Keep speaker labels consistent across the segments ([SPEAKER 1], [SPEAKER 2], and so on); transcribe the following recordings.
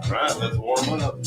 [SPEAKER 1] Right, let's warm up.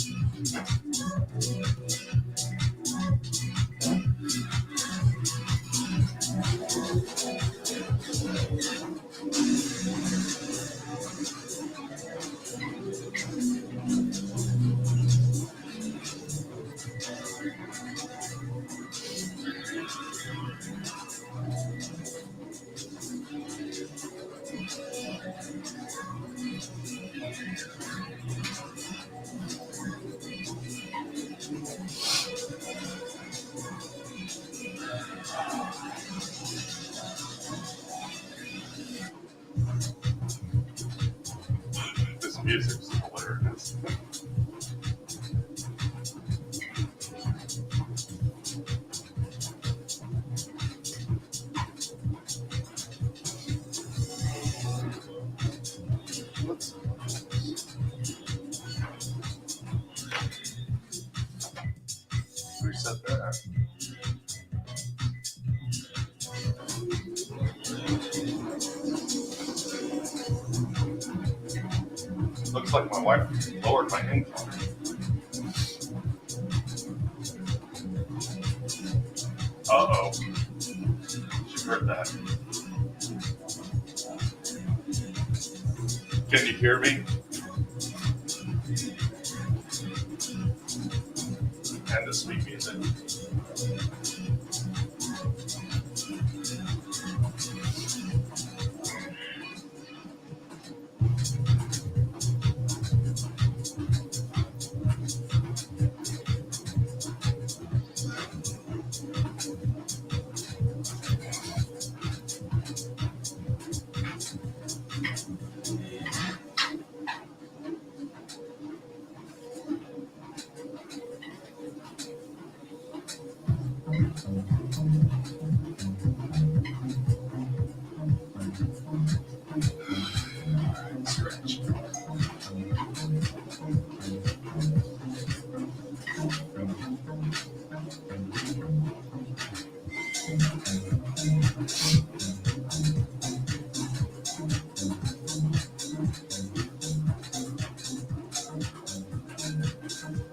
[SPEAKER 1] This music's hilarious. Let's reset that. Looks like my wife lowered my income. Uh-oh. She heard that. Can you hear me? And the sweet music. Stretch.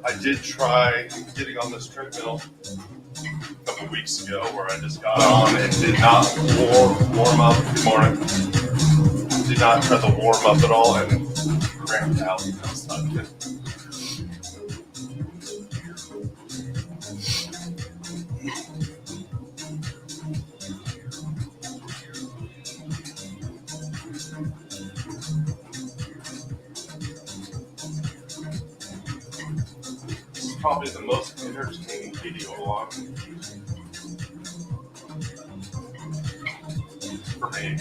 [SPEAKER 1] I did try getting on this treadmill a couple weeks ago where I just got on and did not warm up. Good morning. Did not try to warm up at all and cramped out. I was stuck in. This is probably the most entertaining video on for me.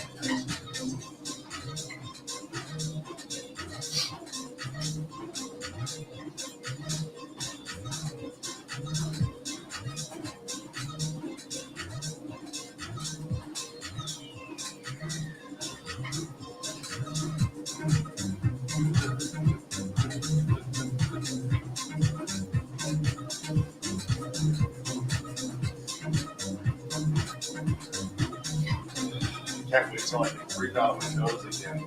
[SPEAKER 1] Can't wait till I can breathe out my nose again.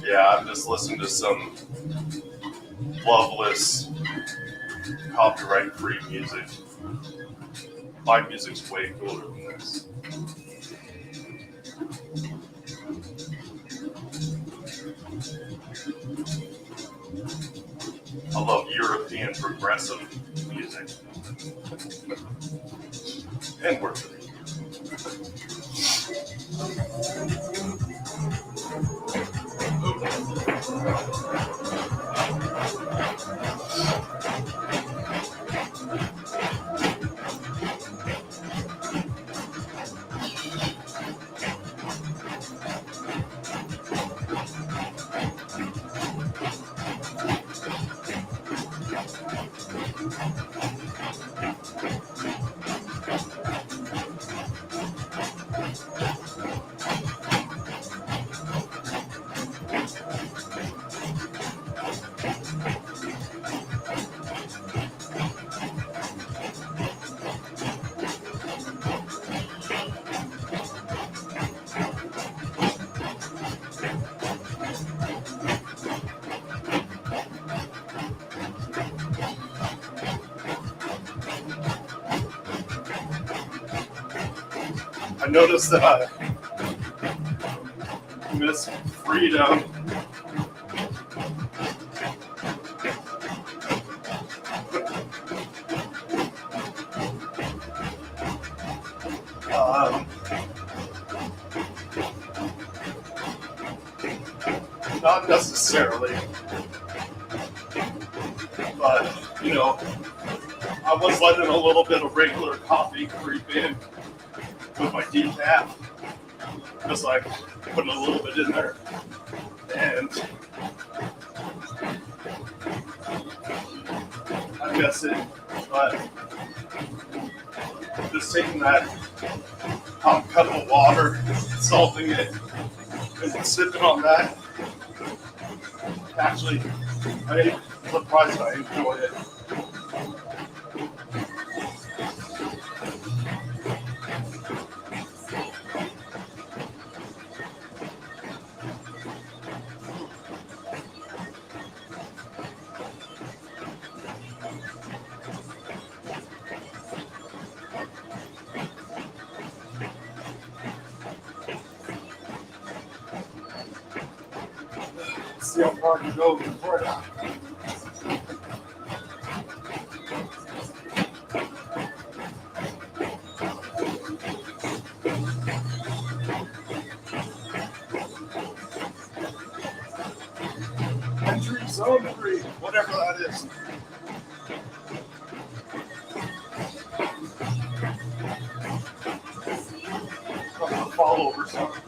[SPEAKER 1] Yeah, I'm just listening to some loveless, copyright-free music. My music's way cooler than this. I love European progressive music. And we're free. I noticed that I miss freedom. Not necessarily, but you know, I was letting a little bit of regular coffee creep in with my decaf, just like putting a little bit in there, and I guess it, but just taking that hot cup of water, salting it, and sipping on that. Actually, I'm surprised I enjoy it. See how far I can go before that. Entry zone 3, whatever that is. I'm gonna fall over something.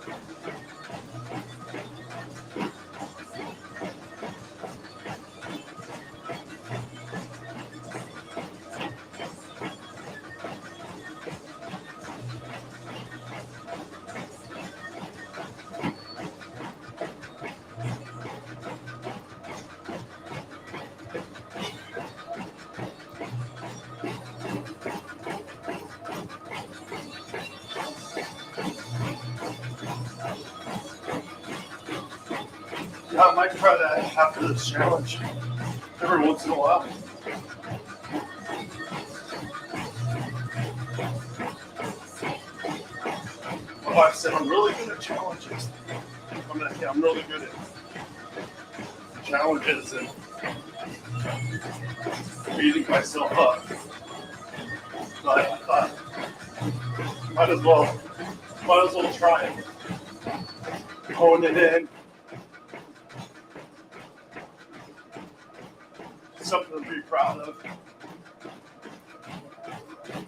[SPEAKER 1] Yeah, I might try that after this challenge every once in a while. My wife said I'm really good at challenges. I'm really good at challenges and beating myself up. But I thought might as well try it. Hone it in. Something to be proud of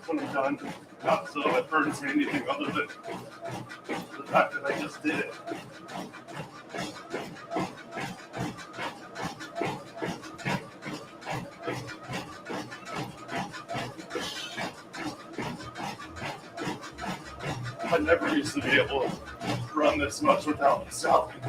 [SPEAKER 1] when I'm done. Not so I've heard say anything other than the fact that I just did it. I never used to be able to run this much without stopping.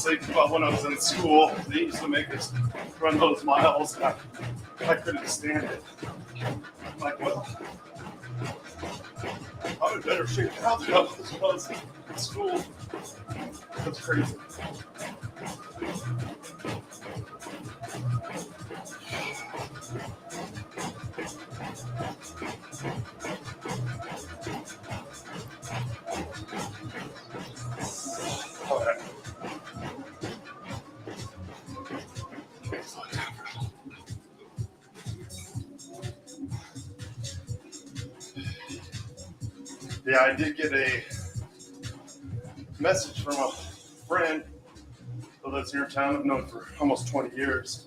[SPEAKER 1] Think about when I was in school, they used to make us run those miles, and I couldn't stand it. I'm like, well, I'm in better shape now than I was in school. That's crazy. All right. Yeah, I did get a message from a friend who lives here in town. I've known for almost 20 years.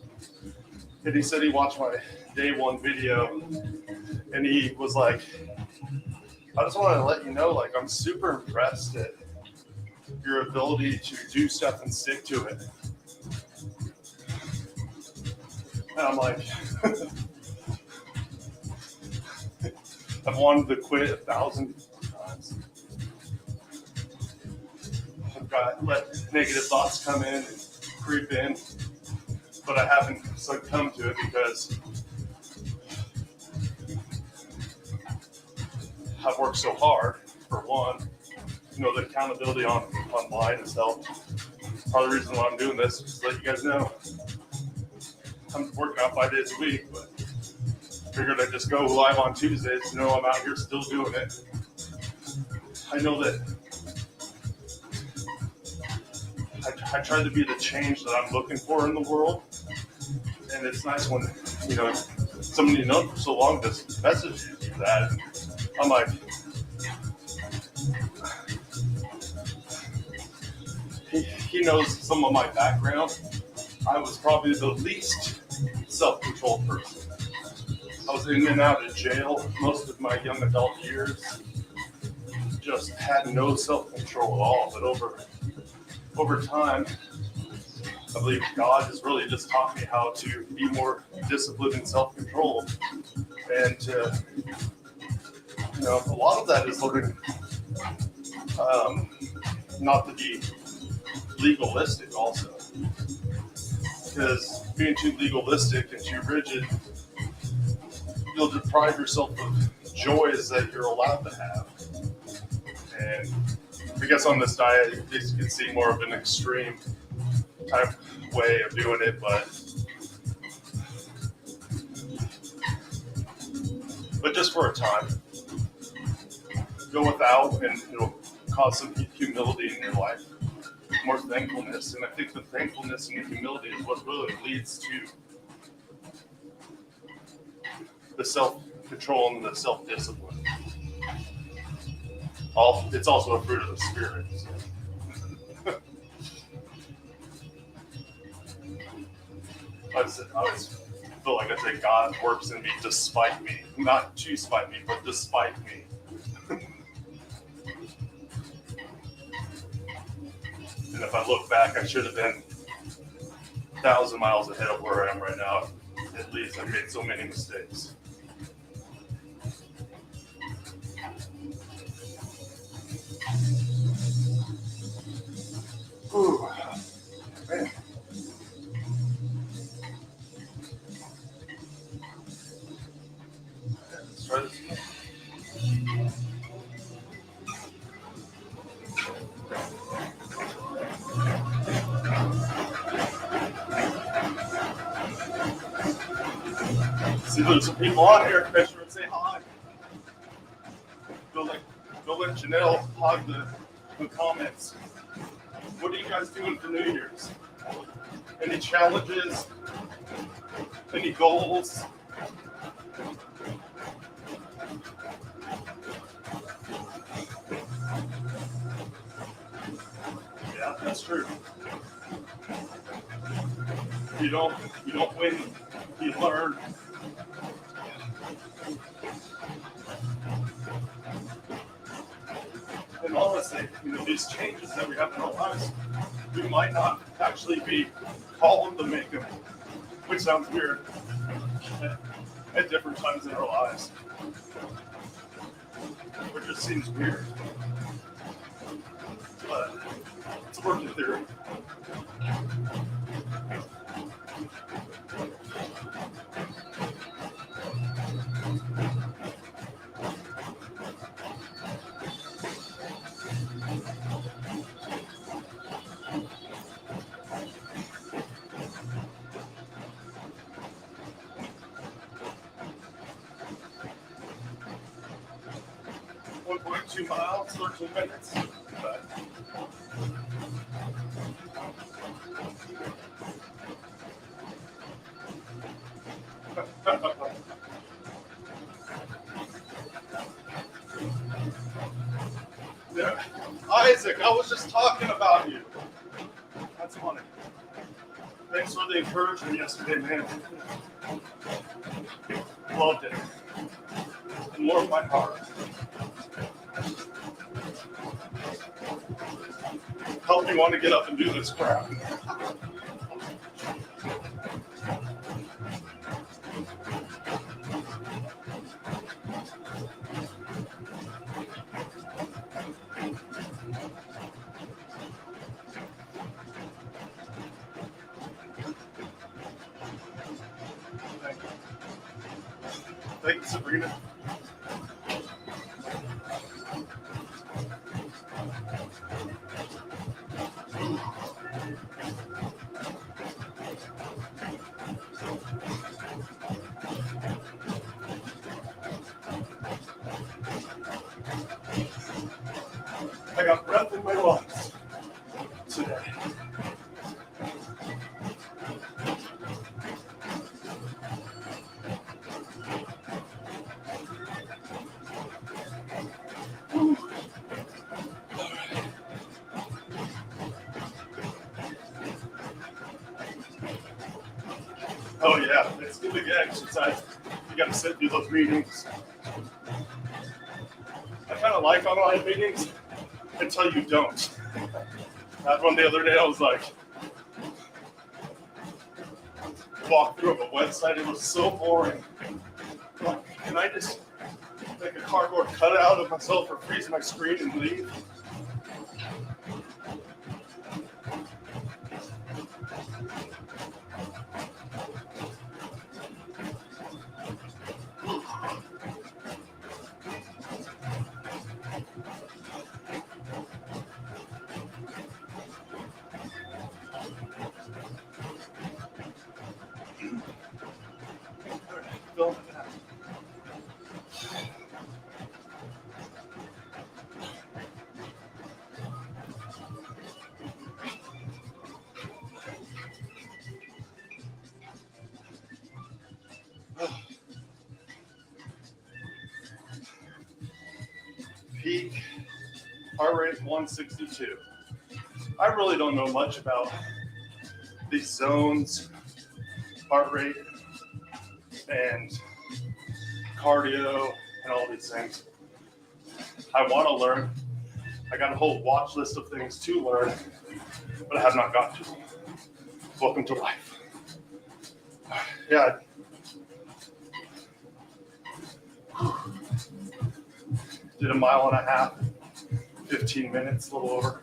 [SPEAKER 1] And he said he watched my day one video and he was like, I just wanted to let you know, like, I'm super impressed at your ability to do stuff and stick to it. And I'm like, I've wanted to quit 1,000 times. I've got let negative thoughts come in and creep in, but I haven't succumbed to it because I've worked so hard, for one. The accountability online has helped. Part of the reason why I'm doing this is to let you guys know I'm working out 5 days a week, but figured I'd just go live on Tuesdays. I'm out here still doing it. I know that I try to be the change that I'm looking for in the world, and it's nice when somebody you know for so long just messages you that. And I'm like, he knows some of my background. I was probably the least self-controlled person. I was in and out of jail most of my young adult years. Just had no self-control at all. But over time, I believe God has really just taught me how to be more disciplined and self-controlled. And a lot of that is looking not to be legalistic also. Because being too legalistic and too rigid, you'll deprive yourself of joys that you're allowed to have. And I guess on this diet, you can see more of an extreme type way of doing it, but just for a time. Go without, and it'll cause some humility in your life, more thankfulness. And I think the thankfulness and the humility is what really leads to the self-control and the self-discipline. It's also a fruit of the Spirit. So. I always feel like I say God works in me despite me. Not to spite me, but despite me. And if I look back, I should have been 1,000 miles ahead of where I am right now. At least I made so many mistakes. Ooh, man. Let's try this again. See, there's some people on here. I should say hi. Go let Janelle hog the comments. What are you guys doing for New Year's? Any challenges? Any goals? Yeah, that's true. You don't win, you learn. And honestly, these changes that we have in our lives, we might not actually be called to make them, which sounds weird, at different times in our lives. It just seems weird. But it's a working theory. .2 miles, 13 minutes. But yeah. Isaac, I was just talking about you. That's funny. Thanks for the encouragement yesterday, man. Loved it. And warmed my heart. Helped me want to get up and do this crap. Thank you, Sabrina. I got breath in my lungs today. Oh yeah, it's good to get exercise. You gotta sit through those meetings. I kind of like online meetings until you don't. I had one the other day, I was like, walk through a website, it was so boring. I'm like, can I just make a cardboard cutout of myself or freeze my screen and leave? Fill it out. Peak heart rate 162. I really don't know much about these zones, heart rate, and cardio, and all these things. I want to learn. I got a whole watch list of things to learn, but I have not gotten to them. Welcome to life. Yeah. Did a mile and a half, 15 minutes, a little over.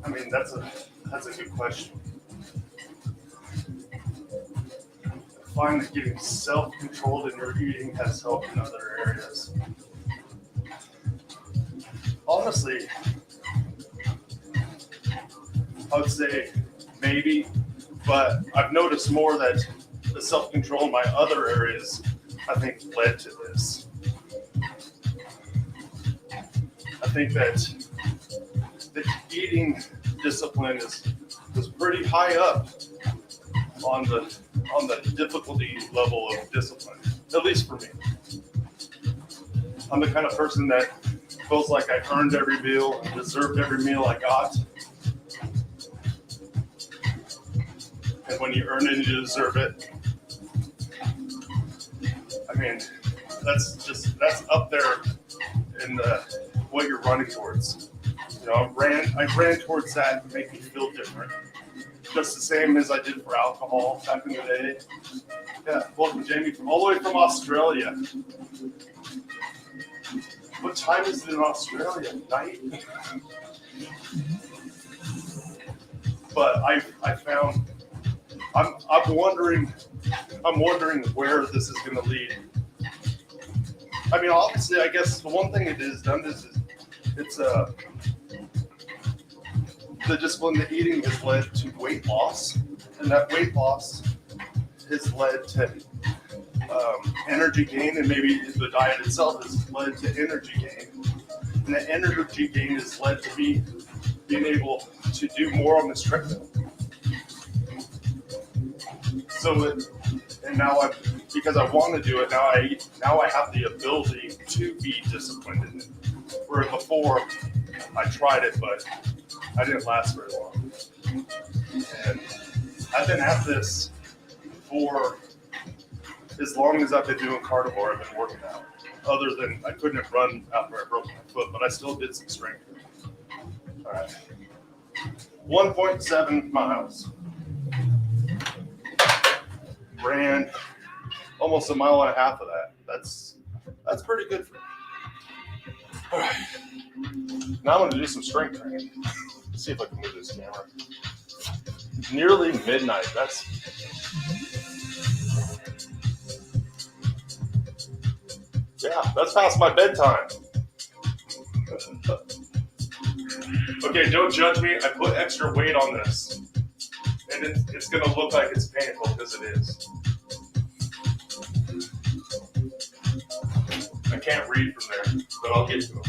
[SPEAKER 1] I mean, that's a good question. I find that getting self-controlled in your eating has helped in other areas. Honestly, I would say maybe, but I've noticed more that the self-control in my other areas, I think, led to this. I think that the eating discipline was pretty high up on the difficulty level of discipline, at least for me. I'm the kind of person that feels like I earned every meal and deserved every meal I got. And when you earn it, you deserve it. I mean, that's up there in what you're running towards. You know, I ran towards that to make me feel different. Just the same as I did for alcohol back in the day. Yeah, welcome Jamie from all the way from Australia. What time is it in Australia? Night? But I found I'm wondering where this is going to lead. I mean, obviously, I guess the one thing it has done is it's the discipline that eating has led to weight loss, and that weight loss has led to energy gain, and maybe the diet itself has led to energy gain. And the energy gain has led to me being able to do more on this treadmill. So, and now because I want to do it, now I have the ability to be disciplined in it. Where before, I tried it, but I didn't last very long. And I've been at this for as long as I've been doing carnivore. I've been working out. Other than I couldn't run after I broke my foot, but I still did some strength. All right. 1.7 miles. Ran almost a mile and a half of that. That's pretty good for me. All right. Now I'm going to do some strength training. Let's see if I can move this camera. Nearly midnight. Yeah, that's past my bedtime. Okay, don't judge me. I put extra weight on this. And it's going to look like it's painful because it is. I can't read from there, but I'll get to them.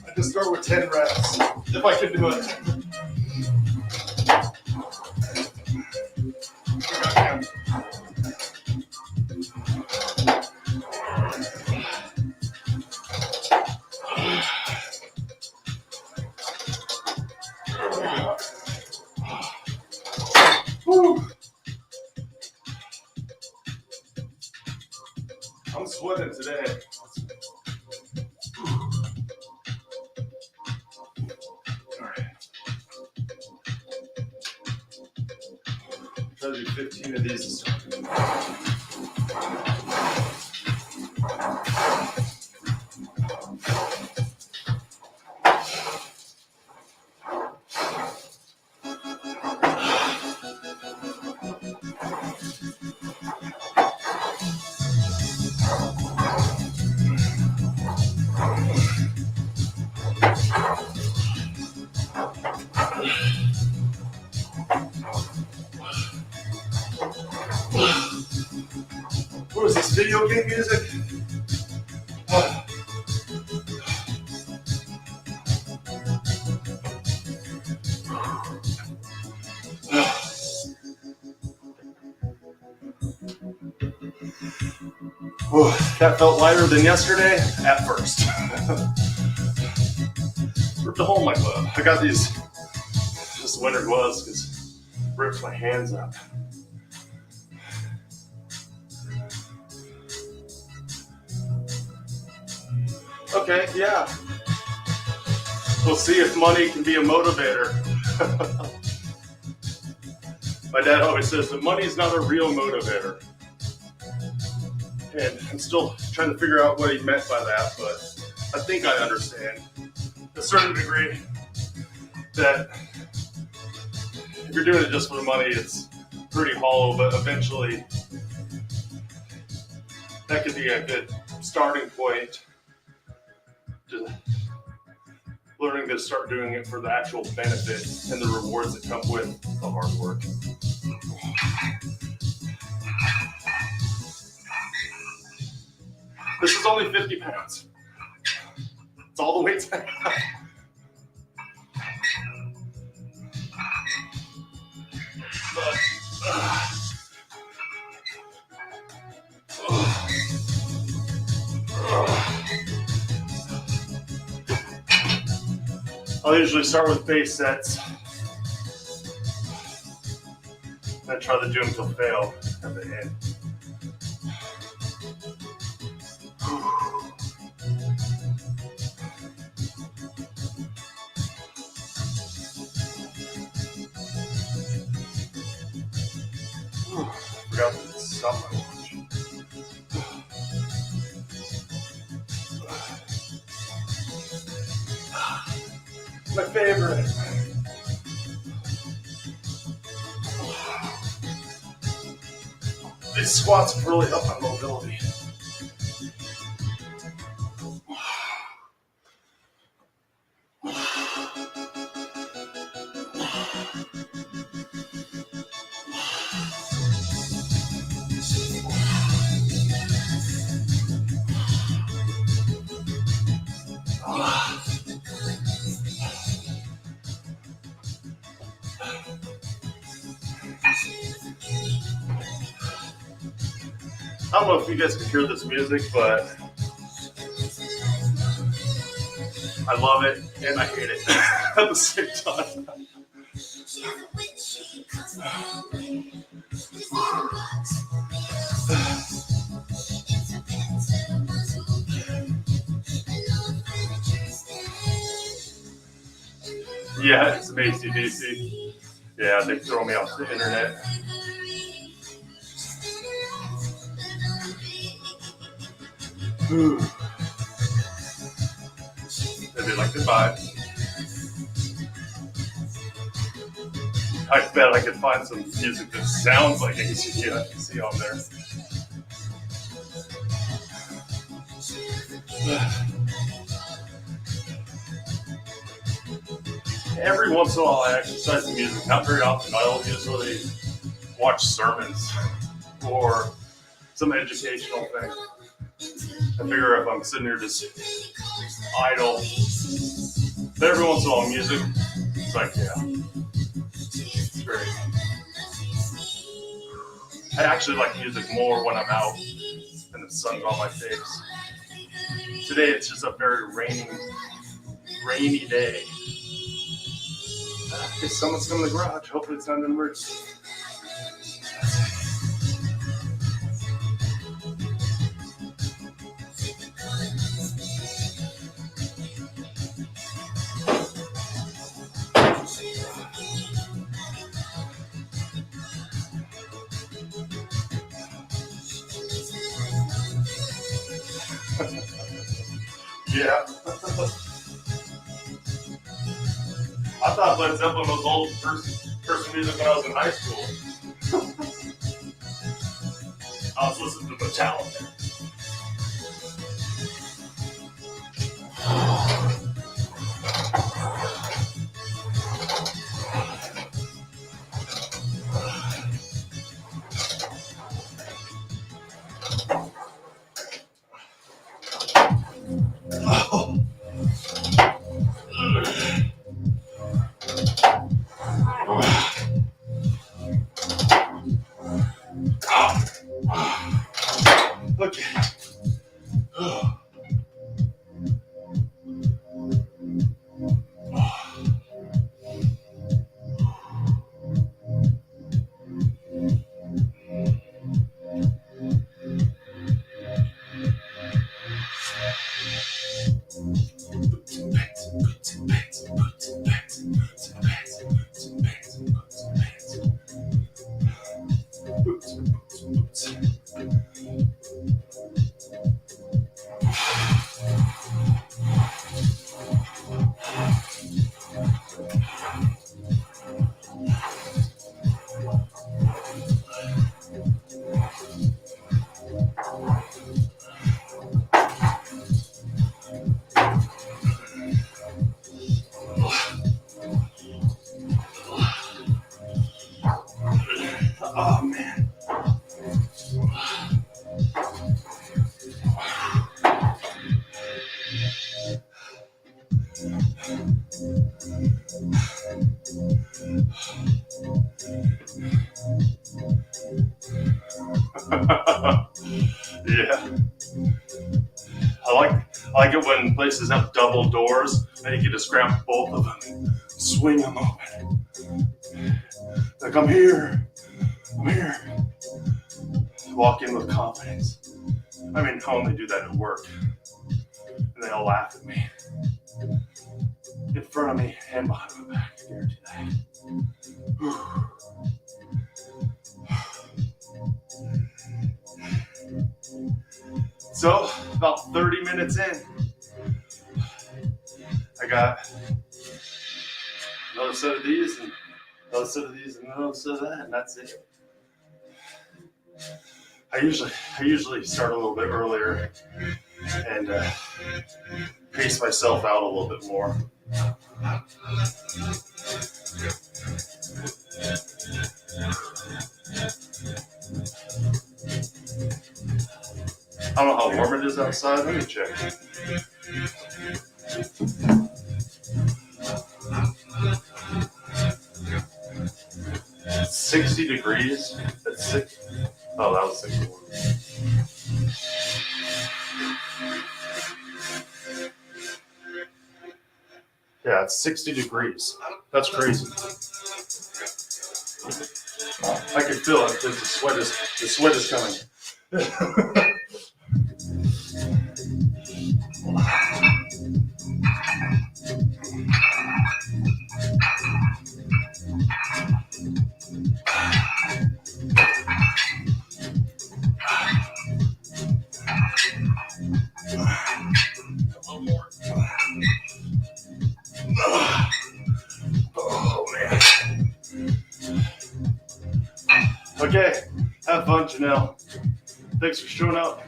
[SPEAKER 1] I just start with 10 reps, if I can do it. I'm sweating today. All right. Try to do 15 of these to start. What is this, video game music? That felt lighter than yesterday at first. Ripped a hole in my glove. I got these just winter gloves because ripped my hands up. Okay, yeah. We'll see if money can be a motivator. My dad always says that money is not a real motivator. And I'm still trying to figure out what he meant by that, but I think I understand to a certain degree that if you're doing it just for the money, it's pretty hollow, but eventually that could be a good starting point to learning to start doing it for the actual benefit and the rewards that come with the hard work. This is only 50 pounds. It's all the weights I have. I'll usually start with base sets. I try to do them till fail at the end. Forgot to stop my watch. My favorite. These squats really help my mobility. I don't know if you guys can hear this music, but I love it and I hate it at the same time. Yeah, it's some AC/DC. Yeah, they throw me off the internet. be like, goodbye. I bet I could find some music that sounds like AC/DC on there. Every once in a while I exercise the music, not very often. I'll usually watch sermons or some educational thing. I figure if I'm sitting here just idle, but every once in a while music, it's like, yeah, it's great. I actually like music more when I'm out and the sun's on my face. Today it's just a very rainy day. If someone's coming to the garage, hopefully it's not an emergency. Yeah. I thought Led Zeppelin was old person music when I was in high school. I was listening to Metallica. Okay. Oh man. Yeah. I like it when places have double doors and you can just grab both of them and swing them open. Like, I'm here. Walk in with confidence. I mean, I only do that at work. And they all laugh at me. In front of me and behind my back. I guarantee that. So, about 30 minutes in, I got another set of these, and another set of these, and another set of that, and that's it. I usually start a little bit earlier and pace myself out a little bit more. I don't know how warm it is outside. Let me check. It's 60 degrees. That's 6. Oh, that was 61. Yeah, it's 60 degrees. That's crazy. I can feel it because the sweat is coming.
[SPEAKER 2] Have fun, Janelle. Thanks for showing up,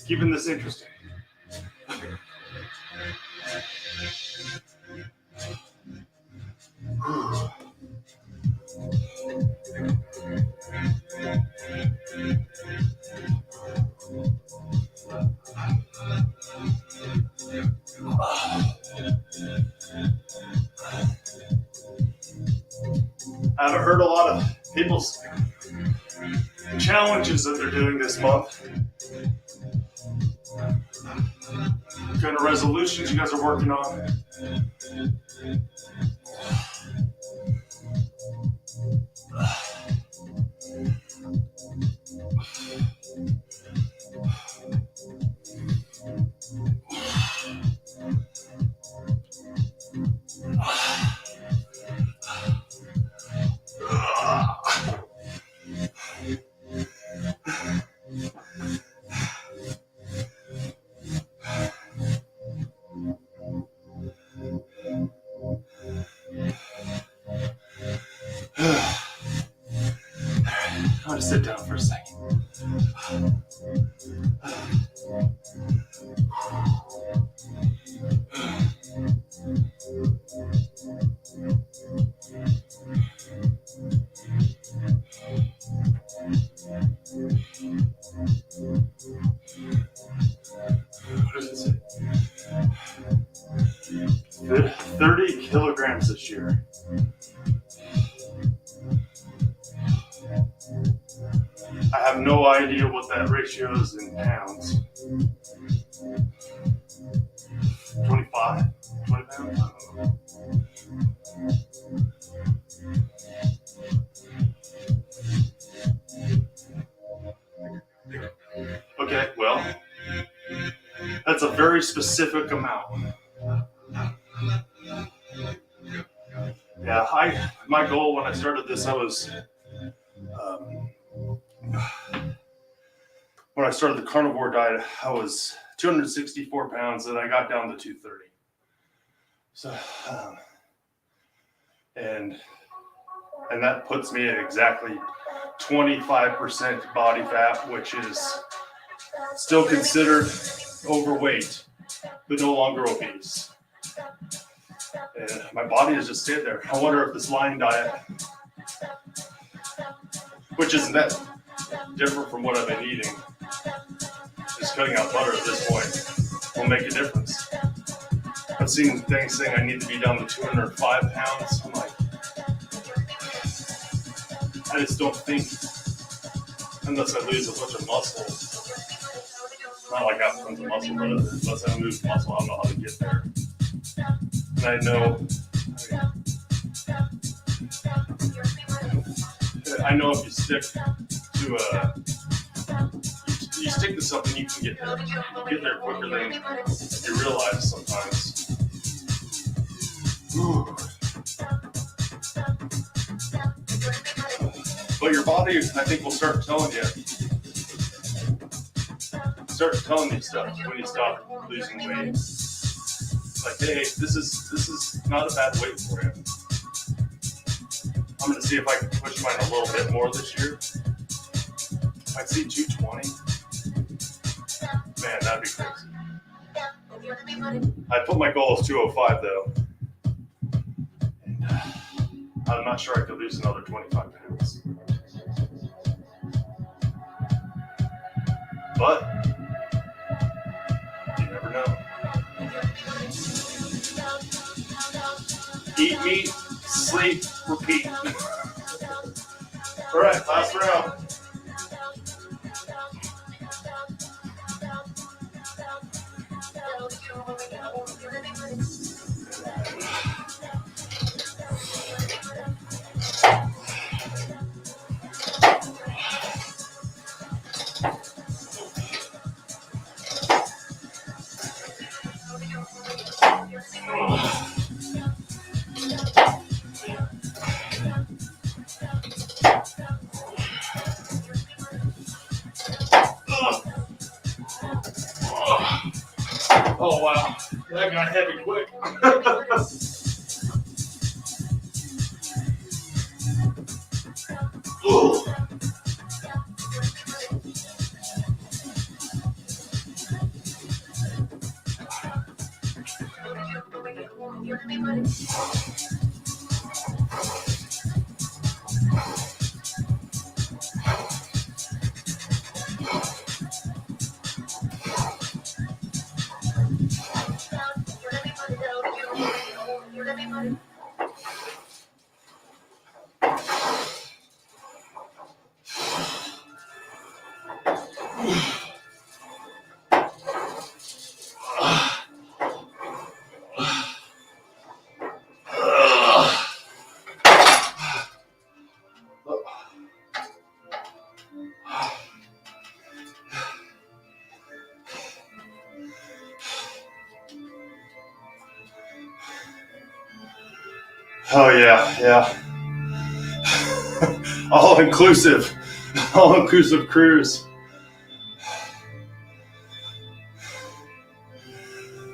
[SPEAKER 2] keeping this interesting. I haven't heard a lot of people's challenges that they're doing this month. What kind of resolutions you guys are working on? I'm gonna sit down for a second. What does it say? 30 kilograms this year. I have no idea what that ratio is in pounds. 25? 20 pounds? I don't know. Okay, well, that's a very specific amount. Yeah, my goal when I started this, when I started the carnivore diet, I was 264 pounds, and I got down to 230. So, and that puts me at exactly 25% body fat, which is still considered overweight, but no longer obese. And my body has just stayed there. I wonder if this Lion diet, which isn't that different from what I've been eating, just cutting out butter at this point, will make a difference. I've seen things saying I need to be down to 205 pounds. I'm like, I just don't think, unless I lose a bunch of muscle, not like I have tons of muscle, but unless I lose muscle, I don't know how to get there. And I know, if you stick to you stick to something, you can get there. You get there quicker than you realize sometimes. But your body, I think, will start telling you stuff when you stop losing weight. Like, hey, this is not a bad weight for you. I'm gonna see if I can push mine a little bit more this year. If I see 220, man, that'd be crazy. I put my goal as 205 though. And, I'm not sure I could lose another 25 pounds. But you never know. Eat meat, sleep, repeat. All right, last round. Oh wow, that got heavy quick. Oh yeah. All inclusive cruise.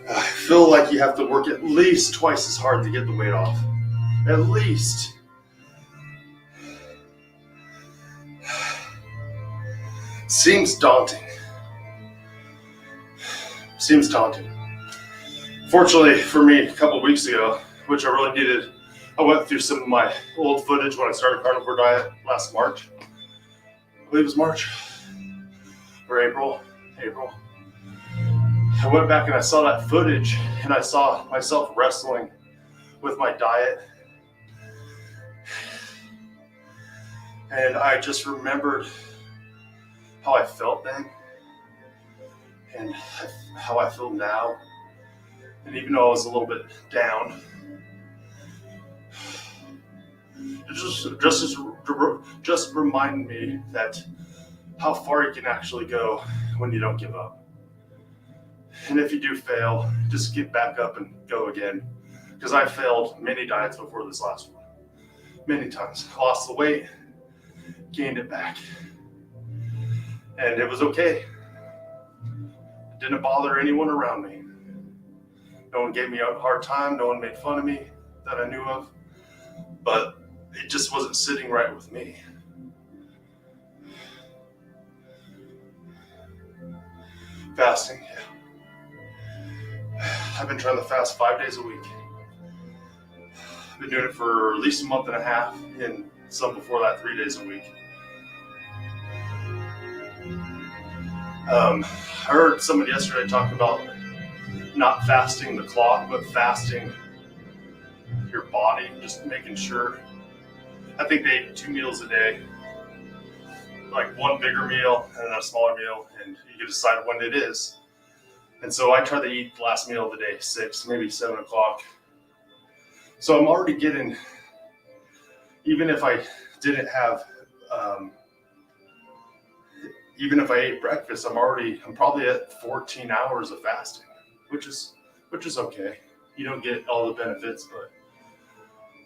[SPEAKER 2] I feel like you have to work at least twice as hard to get the weight off. At least. Seems daunting. Fortunately for me, a couple weeks ago, which I really needed, I went through some of my old footage when I started carnivore diet last March. I believe it was March or April. I went back and I saw that footage and I saw myself wrestling with my diet. And I just remembered how I felt then and how I feel now. And even though I was a little bit down, it just reminded me that how far you can actually go when you don't give up. And if you do fail, just get back up and go again. Because I failed many diets before this last one. Many times. Lost the weight, gained it back. And it was okay. It didn't bother anyone around me. No one gave me a hard time. No one made fun of me that I knew of. But it just wasn't sitting right with me. Fasting, yeah. I've been trying to fast 5 days a week. I've been doing it for at least a month and a half, and some before that, 3 days a week. I heard somebody yesterday talk about not fasting the clock, but fasting your body, just making sure. I think they eat 2 meals a day, like one bigger meal and then a smaller meal, and you can decide when it is. And so I try to eat the last meal of the day, 6, maybe 7 o'clock. So I'm already getting, even if I didn't have, even if I ate breakfast, I'm probably at 14 hours of fasting, which is okay. You don't get all the benefits,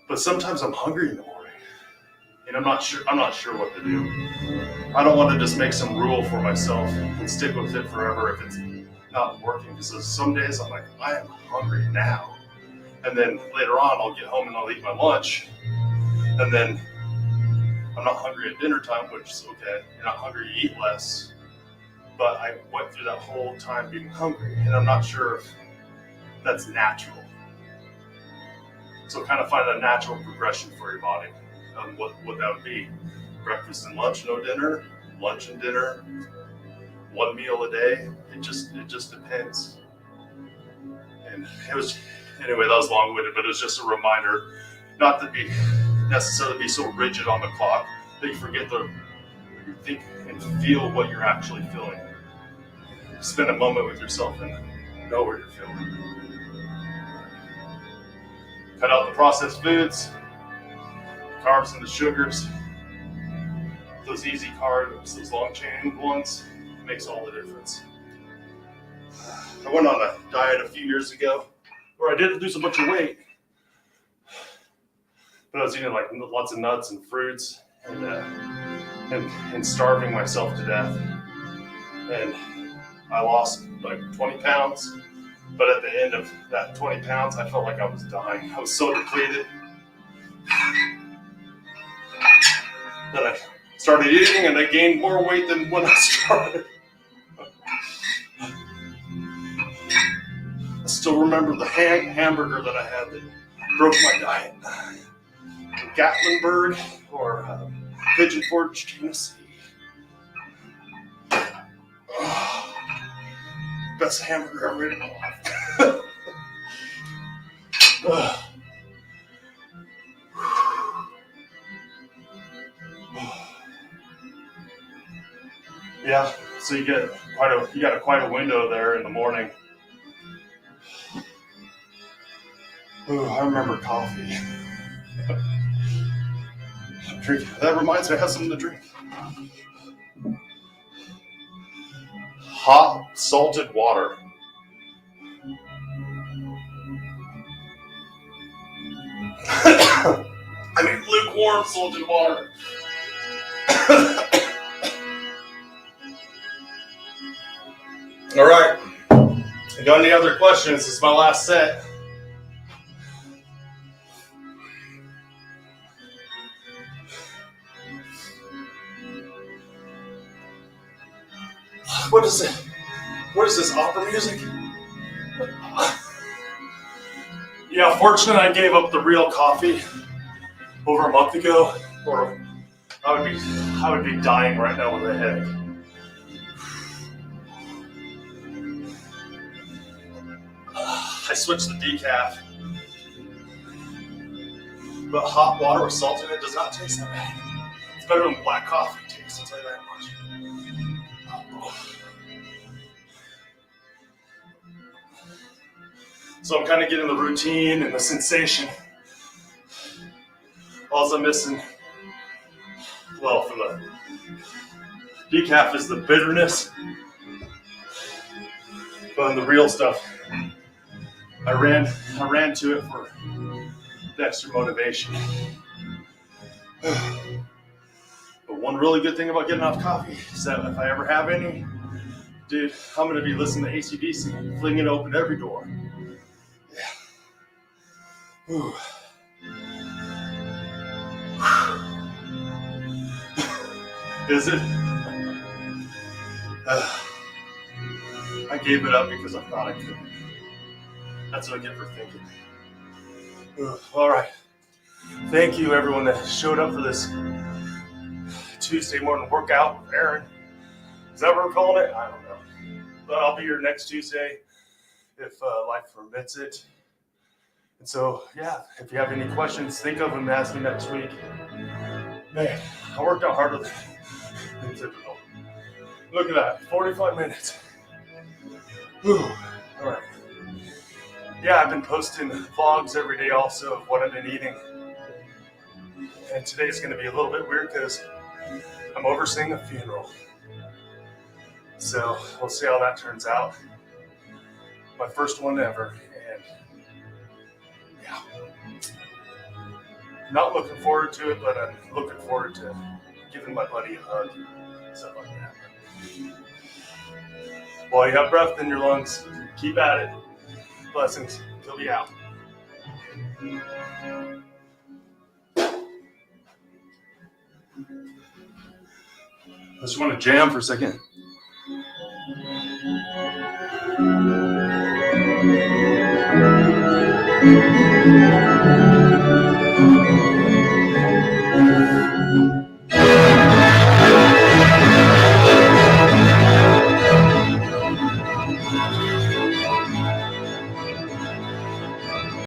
[SPEAKER 2] but sometimes I'm hungry in the morning, and I'm not sure what to do. I don't want to just make some rule for myself and stick with it forever if it's not working, because some days I'm like, I am hungry now. And then later on, I'll get home and I'll eat my lunch. And then I'm not hungry at dinner time, which is okay. You're not hungry, you eat less. But I went through that whole time being hungry, and I'm not sure if that's natural. So kind of find a natural progression for your body. What that would be. Breakfast and lunch, no dinner. Lunch and dinner. 1 meal a day. It just depends. And it was, anyway, that was long-winded, but it was just a reminder not to be necessarily so rigid on the clock that you forget to think and feel what you're actually feeling. Spend a moment with yourself and know what you're feeling. Cut out the processed foods, carbs and the sugars. Those easy carbs, those long chain ones, makes all the difference. I went on a diet a few years ago where I did lose a bunch of weight, but I was eating like lots of nuts and fruits and starving myself to death. And I lost like 20 pounds, but at the end of that 20 pounds, I felt like I was dying. I was so depleted that I started eating and I gained more weight than when I started. I still remember the hamburger that I had that broke my diet. Gatlinburg or Pigeon Forge, Tennessee. Oh, best hamburger I've ever eaten in my life. Yeah, so you got quite a window there in the morning. Ooh, I remember coffee. Drink. That reminds me, I have something to drink.
[SPEAKER 1] Hot salted water.
[SPEAKER 2] I mean, lukewarm salted water.
[SPEAKER 1] All right. You got any other questions? This is my last set. What is it? What is this, opera music?
[SPEAKER 2] Yeah, fortunately I gave up the real coffee over a month ago, or I would be dying right now with a headache. I switched the decaf, but hot water with salt in it does not taste that bad. It's better than black coffee tastes, I'll tell you that much. So I'm kind of getting the routine and the sensation. All I'm missing, well, from the decaf is the bitterness, but in the real stuff, I ran to it for the extra motivation. But one really good thing about getting off coffee is that if I ever have any, dude, I'm gonna be listening to AC/DC, flinging open every door. Yeah. Ooh. Is it? I gave it up because I thought I couldn't. That's what I get for thinking. All right. Thank you, everyone that showed up for this Tuesday morning workout with Aaron. Is that what we're calling it? I don't know. But I'll be here next Tuesday if life permits it. And so, yeah, if you have any questions, think of them and ask me next week. Man, I worked out harder than typical. Look at that, 45 minutes. Whew. All right. Yeah, I've been posting vlogs every day also of what I've been eating. And today's going to be a little bit weird because I'm overseeing a funeral. So we'll see how that turns out. My first one ever. And yeah, not looking forward to it, but I'm looking forward to giving my buddy a hug and stuff like that. While you have breath in your lungs, keep at it. Blessings. He'll be out. I just want to jam for a second.